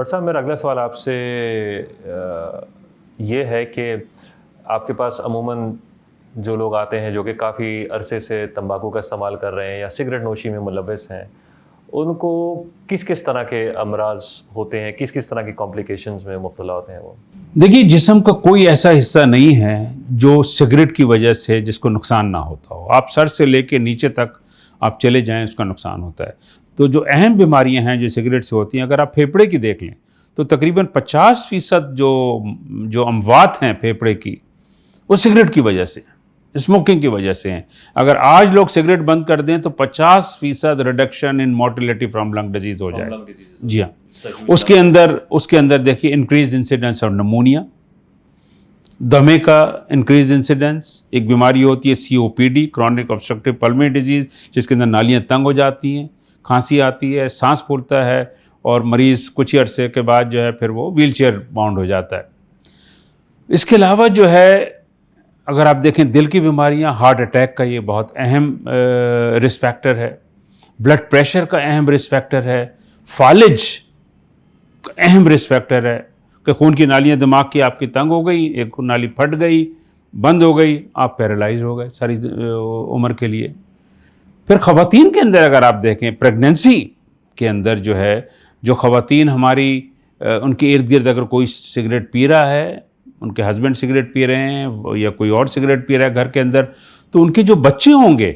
Doctor صاحب میرا اگلا سوال آپ سے یہ ہے کہ آپ کے پاس عموماً جو لوگ آتے ہیں جو کہ کافی عرصے سے تمباکو کا استعمال کر رہے ہیں یا سگریٹ نوشی میں ملوث ہیں، ان کو کس کس طرح کے امراض ہوتے ہیں، کس کس طرح کی کمپلیکیشنز میں مبتلا ہوتے ہیں وہ؟ دیکھیے، جسم کا کوئی ایسا حصہ نہیں ہے جو سگریٹ کی وجہ سے جس کو نقصان نہ ہوتا ہو. آپ سر سے لے کے نیچے تک آپ چلے جائیں اس کا نقصان ہوتا ہے. تو جو اہم بیماریاں ہیں جو سگریٹ سے ہوتی ہیں، اگر آپ پھیپھڑے کی دیکھ لیں تو تقریباً 50% جو اموات ہیں پھیپھڑے کی وہ سگریٹ کی وجہ سے، اسموکنگ کی وجہ سے ہیں. اگر آج لوگ سگریٹ بند کر دیں تو 50% reduction in mortality from lung disease ہو جائے. جی ہاں. اس کے اندر دیکھیے انکریز انسیڈنس اور نمونیا، دمے کا انکریز انسیڈنس، ایک بیماری ہوتی ہے COPD chronic obstructive pulmonary disease, جس کے اندر نالیاں تنگ ہو جاتی ہیں، کھانسی آتی ہے، سانس پھولتا ہے اور مریض کچھ ہی عرصے کے بعد جو ہے پھر وہ ویل چیئر باؤنڈ ہو جاتا ہے. اس کے علاوہ جو ہے اگر آپ دیکھیں دل کی بیماریاں، ہارٹ اٹیک کا یہ بہت اہم رسک فیکٹر ہے، بلڈ پریشر کا اہم رسک فیکٹر ہے، فالج کا اہم رسک فیکٹر ہے کہ خون کی نالیاں دماغ کی آپ کی تنگ ہو گئی، ایک نالی پھٹ گئی، بند ہو گئی، آپ پیرالائز ہو گئے ساری عمر کے لیے. پھر خواتین کے اندر اگر آپ دیکھیں پریگننسی کے اندر جو ہے، جو خواتین ہماری ان کے ارد گرد اگر کوئی سگریٹ پی رہا ہے، ان کے ہسبینڈ سگریٹ پی رہے ہیں یا کوئی اور سگریٹ پی رہا ہے گھر کے اندر، تو ان کے جو بچے ہوں گے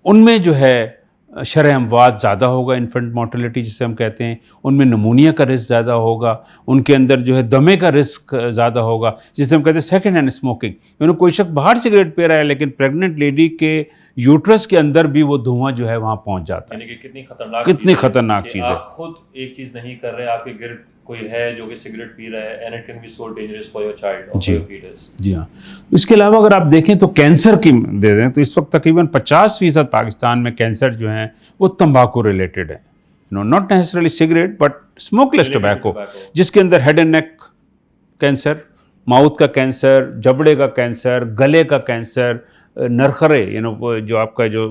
ان میں جو ہے شرح اموات زیادہ ہوگا، انفنٹ مورٹیلیٹی جسے ہم کہتے ہیں، ان میں نمونیا کا رسک زیادہ ہوگا، ان کے اندر جو ہے دمے کا رسک زیادہ ہوگا، جسے ہم کہتے ہیں سیکنڈ ہینڈ اسموکنگ. یعنی کوئی شخص باہر سگریٹ پی رہا ہے لیکن پریگننٹ لیڈی کے یوٹرس کے اندر بھی وہ دھواں جو ہے وہاں پہنچ جاتا ہے. یعنی کہ کتنی خطرناک چیز ہے. آپ خود ایک چیز نہیں کر رہے، آپ کے گرد کوئی ہے جو کہ سگریٹ پی رہا ہے، and it can be so dangerous for your child or for your fetus. جی ہاں. اس کے علاوہ اگر آپ دیکھیں تو کینسر کی دے دیں تو اس وقت تقریباً 50% پاکستان میں کینسر جو ہیں وہ تمباکو ریلیٹڈ ہیں. Not necessarily cigarette but smokeless لیس ٹوبیکو، جس کے اندر head and neck cancer, mouth کا کینسر، جبڑے کا کینسر، گلے کا کینسر، نرخرے جو آپ کا جو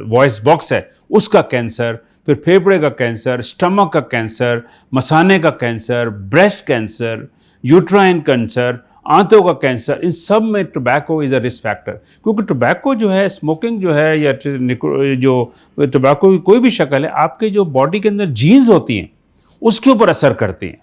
وائس باکس ہے اس کا کینسر، پھر پھیپھڑے کا کینسر، اسٹمک کا کینسر، مثانے کا کینسر، بریسٹ کینسر، یوٹرائن کینسر، آنتوں کا کینسر، ان سب میں tobacco is a risk factor. کیونکہ ٹوبیکو جو ہے، اسموکنگ جو ہے یا جو ٹوبیکو کی کوئی بھی شکل ہے، آپ کے جو باڈی کے اندر جینز ہوتی ہیں اس کے اوپر اثر کرتی ہیں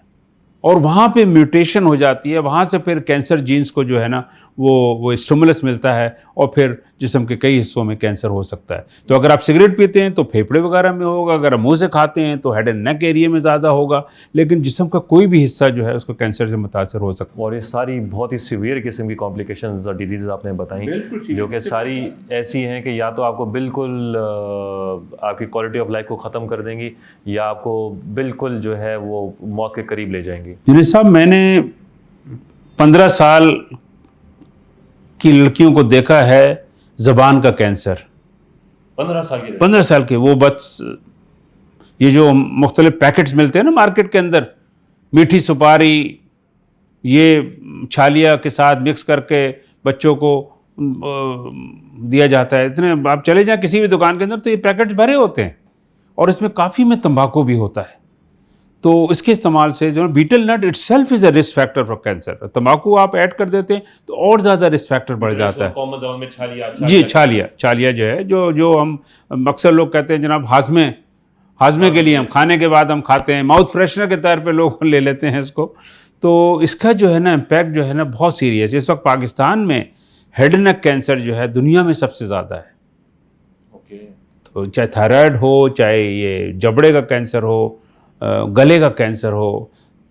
اور وہاں پہ میوٹیشن ہو جاتی ہے، وہاں سے پھر کینسر جینز کو جو ہے نا وہ اسٹیمولس ملتا ہے اور پھر جسم کے کئی حصوں میں کینسر ہو سکتا ہے. تو اگر آپ سگریٹ پیتے ہیں تو پھیپھڑے وغیرہ میں ہوگا، اگر آپ منہ سے کھاتے ہیں تو ہیڈ اینڈ نیک ایریا میں زیادہ ہوگا، لیکن جسم کا کوئی بھی حصہ جو ہے اس کو کینسر سے متاثر ہو سکتا ہے. اور یہ ساری بہت ہی سیویئر قسم کی کمپلیکیشنز اور ڈیزیز آپ نے بتائیں جو کہ ساری ایسی ہیں کہ یا تو آپ کو بالکل آپ کی کوالٹی آف لائف کو ختم کر دیں گی یا آپ کو بالکل جو ہے وہ موت کے قریب لے جائیں گی. جنید صاحب، میں نے 15 سال کی لڑکیوں کو دیکھا ہے زبان کا کینسر. 15 سال کے وہ بس یہ جو مختلف پیکٹس ملتے ہیں نا مارکیٹ کے اندر، میٹھی سپاری یہ چھالیا کے ساتھ مکس کر کے بچوں کو دیا جاتا ہے. اتنے آپ چلے جائیں کسی بھی دکان کے اندر تو یہ پیکٹس بھرے ہوتے ہیں اور اس میں کافی میں تمباکو بھی ہوتا ہے. تو اس کے استعمال سے جو betel nut itself is a risk factor for cancer. تمباکو آپ ایڈ کر دیتے ہیں تو اور زیادہ رسک فیکٹر بڑھ جاتا ہے. جی، چھالیا جو ہے جو ہم اکثر لوگ کہتے ہیں جناب ہاضمے کے لیے ہم کھانے کے بعد ہم کھاتے ہیں، ماؤتھ فریشنر کے طور پہ لوگ لے لیتے ہیں اس کو. تو اس کا جو ہے نا امپیکٹ جو ہے نا بہت سیریس ہے. اس وقت پاکستان میں ہیڈ اینڈ نیک کینسر جو ہے دنیا میں سب سے زیادہ ہے. تو چاہے تھائرائڈ ہو، چاہے یہ جبڑے کا کینسر ہو، گلے کا کینسر ہو،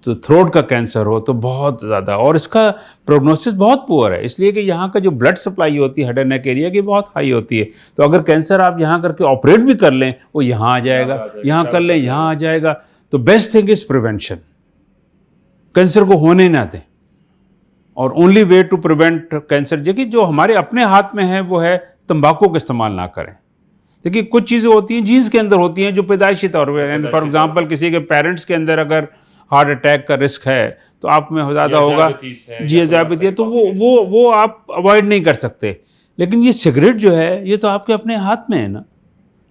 تو تھروٹ کا کینسر ہو، تو بہت زیادہ. اور اس کا پروگنوسس بہت پور ہے، اس لیے کہ یہاں کا جو بلڈ سپلائی ہوتی ہے ہیڈ اینڈ نیک ایریا کی بہت ہائی ہوتی ہے. تو اگر کینسر آپ یہاں کر کے آپریٹ بھی کر لیں وہ یہاں آ جائے گا، یہاں کر لیں یہاں آ جائے گا. تو best thing is prevention. Cancer کو ہونے نہ دیں. اور only way to prevent cancer دیکھیے جو ہمارے اپنے ہاتھ میں ہے وہ ہے تمباکو کا استعمال نہ کریں. دیکھیے کچھ چیزیں ہوتی ہیں جینز کے اندر ہوتی ہیں جو پیدائشی طور پہ، فار ایگزامپل کسی کے پیرنٹس کے اندر اگر ہارٹ اٹیک کا رسک ہے تو آپ میں زیادہ ہوگا، جی ذیابیطس ہے، تو وہ آپ اوائڈ نہیں کر سکتے. لیکن یہ سگریٹ جو ہے یہ تو آپ کے اپنے ہاتھ میں ہے نا.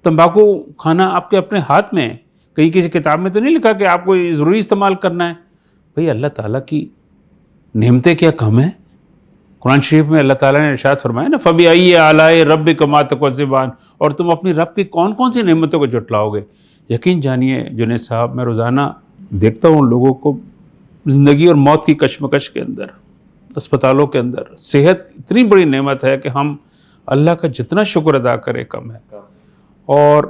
تمباکو کھانا آپ کے اپنے ہاتھ میں ہے کہیں کسی کتاب میں تو نہیں لکھا کہ آپ کو ضروری استعمال کرنا ہے. بھئی اللہ تعالیٰ کی نعمتیں کیا کم ہیں؟ قرآن شریف میں اللہ تعالیٰ نے ارشاد فرمایا نا فَبِأَيِّ آلَاءِ رَبِّكَ مَا تُكَذِّبَانِ, اور تم اپنی رب کی کون کون سی نعمتوں کو جھٹلاؤ گے. یقین جانیے جنید صاحب, میں روزانہ دیکھتا ہوں لوگوں کو زندگی اور موت کی کشمکش کے اندر, اسپتالوں کے اندر. صحت اتنی بڑی نعمت ہے کہ ہم اللہ کا جتنا شکر ادا کریں کم ہے, اور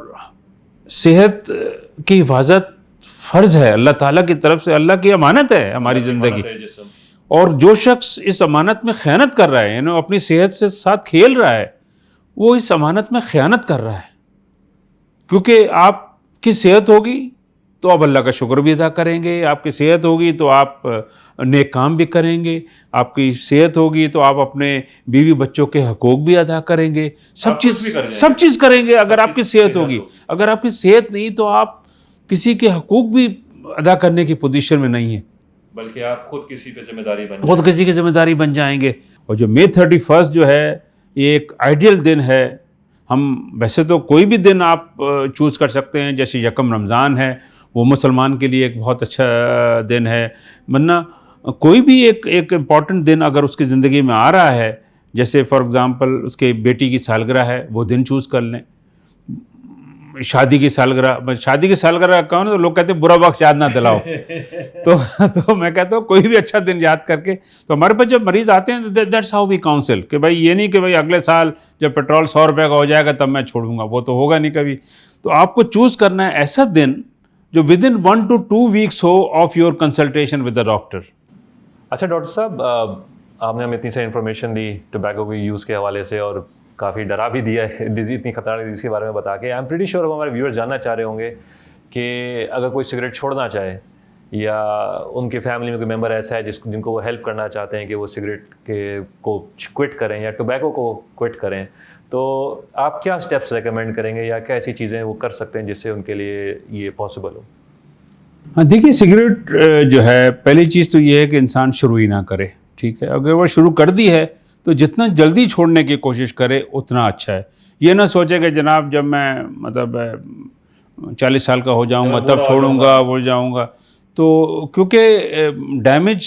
صحت کی حفاظت فرض ہے اللہ تعالیٰ کی طرف سے, اللہ کی امانت ہے ہماری زندگی. اور جو شخص اس امانت میں خیانت کر رہا ہے, یعنی اپنی صحت سے ساتھ کھیل رہا ہے, وہ اس امانت میں خیانت کر رہا ہے. کیونکہ آپ کی صحت ہوگی تو آپ اللہ کا شکر بھی ادا کریں گے, آپ کی صحت ہوگی تو آپ نیک کام بھی کریں گے, آپ کی صحت ہوگی تو آپ اپنے بیوی بچوں کے حقوق بھی ادا کریں گے, سب چیز کریں گے اگر آپ کی صحت ہوگی. اگر آپ کی صحت نہیں تو آپ کسی کے حقوق بھی ادا کرنے کی پوزیشن میں نہیں ہیں, بلکہ آپ خود کسی کی ذمہ داری بن جائیں گے. اور جو May 31 جو ہے یہ ایک آئیڈیل دن ہے. ہم ویسے تو کوئی بھی دن آپ چوز کر سکتے ہیں, جیسے یکم رمضان ہے وہ مسلمان کے لیے ایک بہت اچھا دن ہے, ورنہ کوئی بھی ایک امپورٹنٹ دن اگر اس کی زندگی میں آ رہا ہے, جیسے فار ایگزامپل اس کے بیٹی کی سالگرہ ہے, وہ دن چوز کر لیں. شادی کی سالگرہ کہوں نا تو لوگ کہتے ہیں برا وقت یاد نہ دلاؤ. تو میں کہتا ہوں کوئی بھی اچھا دن یاد کر کے. تو ہمارے پاس جب مریض آتے ہیں دیٹس ہاؤ وی کاؤنسل, کہ بھائی یہ نہیں کہ بھائی اگلے سال جب پیٹرول 100 روپے کا ہو جائے گا تب میں چھوڑوں گا, وہ تو ہوگا نہیں کبھی. تو آپ کو چوز کرنا ہے ایسا دن جو with in 1 to 2 weeks who of your consultation with the doctor. اچھا ڈاکٹر صاحب, آپ نے ہمیں اتنی ساری انفارمیشن دی ٹوبیکو کے یوز کے حوالے سے, اور کافی ڈرا بھی دیا ہے ڈیزی, اتنی خطرناک ڈیزیز کے بارے میں بتا کے. آئی ایم پریٹی شیور ہمارے ویورز جاننا چاہ رہے ہوں گے کہ اگر کوئی سگریٹ چھوڑنا چاہے یا ان کے فیملی میں کوئی ممبر ایسا ہے جن کو وہ ہیلپ کرنا چاہتے ہیں کہ وہ سگریٹ کو کوئٹ کریں یا ٹوبیکو کو کوئٹ کریں, تو آپ کیا اسٹیپس ریکمینڈ کریں گے یا کیا ایسی چیزیں وہ کر سکتے ہیں جس سے ان کے لیے یہ پاسبل ہو؟ ہاں دیکھیے, سگریٹ جو ہے پہلی چیز تو یہ ہے کہ انسان شروع ہی نہ کرے. ٹھیک ہے, اگر وہ شروع کر دی ہے تو جتنا جلدی چھوڑنے کی کوشش کرے اتنا اچھا ہے. یہ نہ سوچے کہ جناب جب میں مطلب 40 سال کا ہو جاؤں گا تب چھوڑوں گا, وہ جاؤں گا. تو کیونکہ ڈیمیج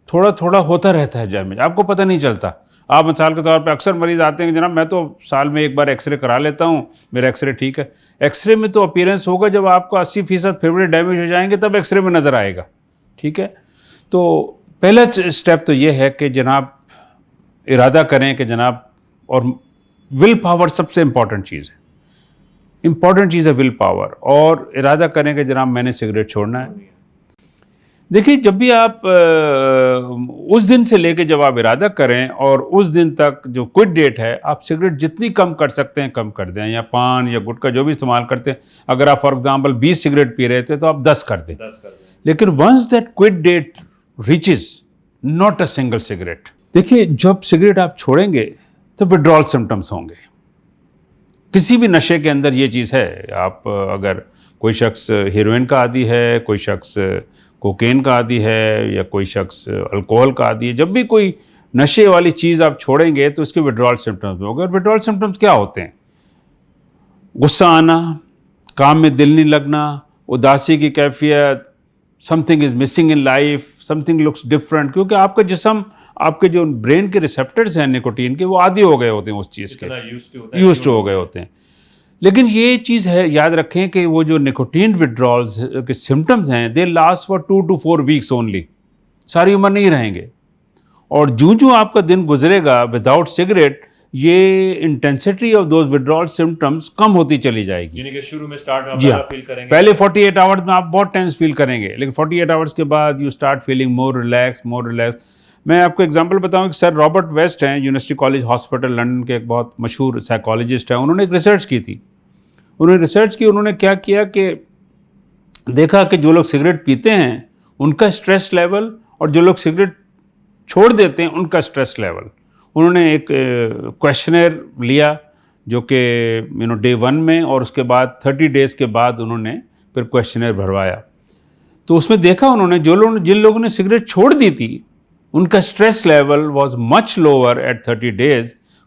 تھوڑا تھوڑا ہوتا رہتا ہے, ڈیمیج آپ کو پتہ نہیں چلتا. آپ مثال کے طور پہ اکثر مریض آتے ہیں کہ جناب میں تو سال میں ایک بار ایکس رے کرا لیتا ہوں, میرا ایکس رے ٹھیک ہے. ایکس رے میں تو اپیرنس ہوگا جب آپ کو 80% پھیفڑے ڈیمیج ہو جائیں گے تب ایکس رے میں نظر آئے گا. ٹھیک ہے, تو پہلا اسٹیپ تو یہ ہے کہ جناب ارادہ کریں کہ جناب, اور ول پاور سب سے امپورٹنٹ چیز ہے, ول پاور, اور ارادہ کریں کہ جناب میں نے سگریٹ چھوڑنا ہے. دیکھیے جب بھی آپ اس دن سے لے کے جب آپ ارادہ کریں اور اس دن تک جو کوئٹ ڈیٹ ہے, آپ سگریٹ جتنی کم کر سکتے ہیں کم کر دیں, یا پان یا گٹکا جو بھی استعمال کرتے ہیں. اگر آپ فار ایگزامپل 20 سگریٹ پی رہے تھے تو آپ 10 کر دیں. لیکن once that quit date reaches, not a single cigarette. دیکھیے جب سگریٹ آپ چھوڑیں گے تو وڈرال سمٹمس ہوں گے. کسی بھی نشے کے اندر یہ چیز ہے. آپ اگر کوئی شخص ہیروئن کا عادی ہے, کوئی شخص کوکین کا عادی ہے, یا کوئی شخص الکوہل کا عادی ہے, جب بھی کوئی نشے والی چیز آپ چھوڑیں گے تو اس کے وڈرال سمٹمس ہوں گے. اور وڈرال سمٹمس کیا ہوتے ہیں؟ غصہ آنا, کام میں دل نہیں لگنا, اداسی کی کیفیت, some thing is missing in life, some thing looks different. کیونکہ آپ کا جسم, آپ کے جو برین کے ریسپٹرز ہیں نکوٹین کے, وہ عادی ہو گئے ہوتے ہیں اس چیز کے, یوزڈ ہو گئے ہوتے ہیں. لیکن یہ چیز ہے, یاد رکھیں کہ وہ جو نکوٹین وڈرالز کے سمٹمز ہیں they last for 2 to 4 weeks only, ساری عمر نہیں رہیں گے. اور جو آپ کا دن گزرے گا وداؤٹ سگریٹ, یہ intensity of those withdrawal symptoms کم ہوتی چلی جائے گی. یعنی کہ شروع میں اسٹارٹ میں جی آپ فیل کریں گے, پہلے 48 آورز میں آپ بہت ٹینس فیل کریں گے, لیکن 48 آورز کے بعد you start feeling more relax. میں آپ کو ایگزامپل بتاؤں کہ سر رابرٹ ویسٹ ہیں, یونیورسٹی کالج ہاسپٹل لنڈن کے ایک بہت مشہور سائیکالوجسٹ ہیں. انہوں نے ایک ریسرچ کی تھی. انہوں نے کیا کیا کہ دیکھا کہ جو لوگ سگریٹ پیتے ہیں ان کا اسٹریس لیول اور جو لوگ سگریٹ چھوڑ دیتے ہیں ان کا اسٹریس لیول. انہوں نے ایک کویشچنر لیا جو کہ ڈے 1 میں, اور اس کے بعد 30 days کے بعد انہوں نے پھر کویشچنر بھروایا. تو اس میں دیکھا انہوں نے جن لوگوں نے سگریٹ چھوڑ دی تھی ان کا stress level was much lower at 30 days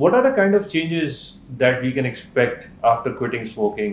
What are the kind of changes that we can expect after quitting smoking?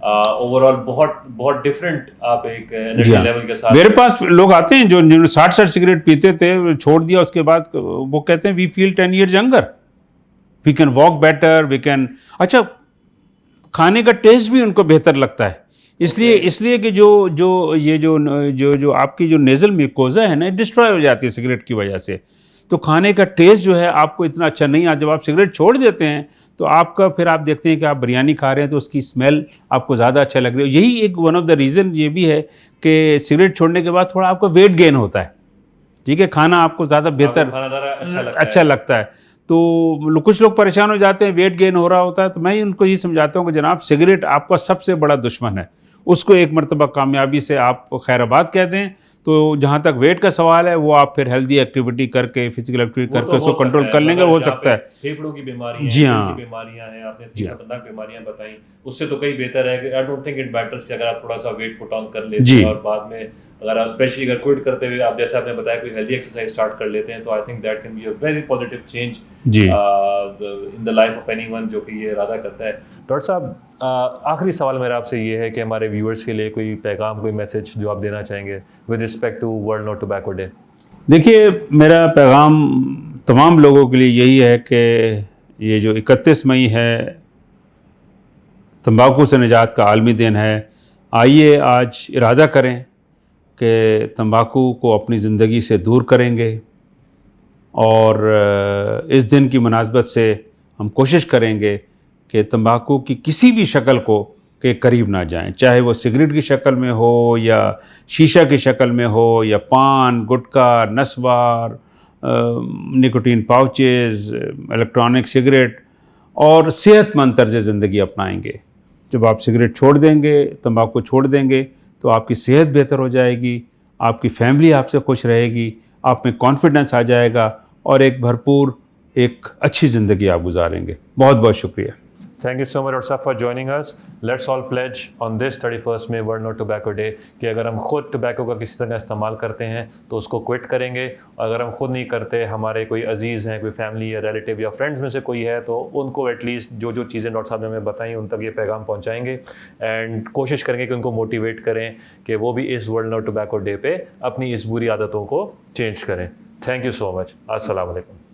Over all بہت ڈفرینٹ آپ ایک انرجی لیول کے ساتھ. میرے پاس لوگ آتے ہیں جو 60 سگریٹ پیتے تھے, چھوڑ دیا, اس کے بعد وہ کہتے ہیں we feel 10 years younger, we can walk better, we can, اچھا کھانے کا ٹیسٹ بھی ان کو بہتر لگتا ہے. اس لیے کہ جو آپ کی جو نیزل میکوزا ہے نا, ڈسٹرائے ہو جاتی ہے سگریٹ کی وجہ سے, تو کھانے کا ٹیسٹ جو ہے آپ کو اتنا اچھا نہیں آتا. جب آپ سگریٹ چھوڑ دیتے ہیں تو آپ کا پھر آپ دیکھتے ہیں کہ آپ بریانی کھا رہے ہیں تو اس کی اسمیل آپ کو زیادہ اچھا لگ رہی ہے. یہی ایک ون آف دا ریزن یہ بھی ہے کہ سگریٹ چھوڑنے کے بعد تھوڑا آپ کا ویٹ گین ہوتا ہے, ٹھیک ہے, کھانا آپ کو زیادہ بہتر اچھا لگتا ہے. تو کچھ لوگ پریشان ہو جاتے ہیں, ویٹ گین ہو رہا ہوتا ہے, تو میں ان کو یہ سمجھاتا ہوں کہ جناب سگریٹ آپ کا سب سے بڑا دشمن ہے, اس کو ایک مرتبہ کامیابی سے آپ خیر آباد کہہ دیں. تو جہاں تک ویٹ کا سوال ہے وہ آپ پھر ہیلدی ایکٹیویٹی کر کے, فزیکل ایکٹیویٹی کر کے اس کو کنٹرول کر لیں گے, ہو سکتا ہے. پھیپھڑوں کی بیماریاں, جی ہاں, بیماریاں ہیں, آپ نے خطرناک بیماریاں بتائیں, اس سے تو کئی بہتر ہے کہ I don't think it matters کہ اگر آپ تھوڑا سا ویٹ پٹ آن کر لیتے ہیں اور بعد میں اگر آپ اسپیشلی اگر کوئٹ کرتے ہوئے آپ جیسے آپ نے بتایا کوئی ہیلدی ایکسرسائز اسٹارٹ کر لیتے ہیں, تو I think that can be a very positive change in the life of anyone جو کہ یہ ارادہ کرتا ہے. ڈاکٹر صاحب, آخری سوال میرا آپ سے یہ ہے کہ ہمارے ویورز کے لیے کوئی پیغام, کوئی میسج جو آپ دینا چاہیں گے with respect to World No Tobacco Day. دیکھیے میرا پیغام تمام لوگوں کے لیے یہی ہے کہ یہ جو 31 مئی ہے تمباکو سے نجات کا عالمی دن ہے, آئیے آج ارادہ کریں کہ تمباکو کو اپنی زندگی سے دور کریں گے, اور اس دن کی مناسبت سے ہم کوشش کریں گے کہ تمباکو کی کسی بھی شکل کو کے قریب نہ جائیں, چاہے وہ سگریٹ کی شکل میں ہو یا شیشہ کی شکل میں ہو یا پان, گٹکا, نسوار, نکوٹین پاؤچز, الیکٹرانک سگریٹ, اور صحت مند طرز زندگی اپنائیں گے. جب آپ سگریٹ چھوڑ دیں گے, تمباکو چھوڑ دیں گے, تو آپ کی صحت بہتر ہو جائے گی, آپ کی فیملی آپ سے خوش رہے گی, آپ میں کانفیڈنس آ جائے گا, اور ایک بھرپور ایک اچھی زندگی آپ گزاریں گے. بہت بہت شکریہ. Thank you so much Dr. Saab for joining us. Let's all pledge on this 31st May World No Tobacco Day کہ اگر ہم خود ٹوبیکو کا کسی طرح استعمال کرتے ہیں تو اس کو کوئٹ کریں گے, اور اگر ہم خود نہیں کرتے, ہمارے کوئی عزیز ہیں, کوئی فیملی یا ریلیٹیو یا فرینڈز میں سے کوئی ہے, تو ان کو ایٹ لیسٹ جو چیزیں ڈاکٹر صاحب نے ہمیں بتائیں ان تک یہ پیغام پہنچائیں گے, اینڈ کوشش کریں گے کہ ان کو موٹیویٹ کریں کہ وہ بھی اس ورلڈ نو ٹوبیکو ڈے پہ اپنی اس بری عادتوں کو چینج کریں. تھینک یو سو مچ. السلام علیکم.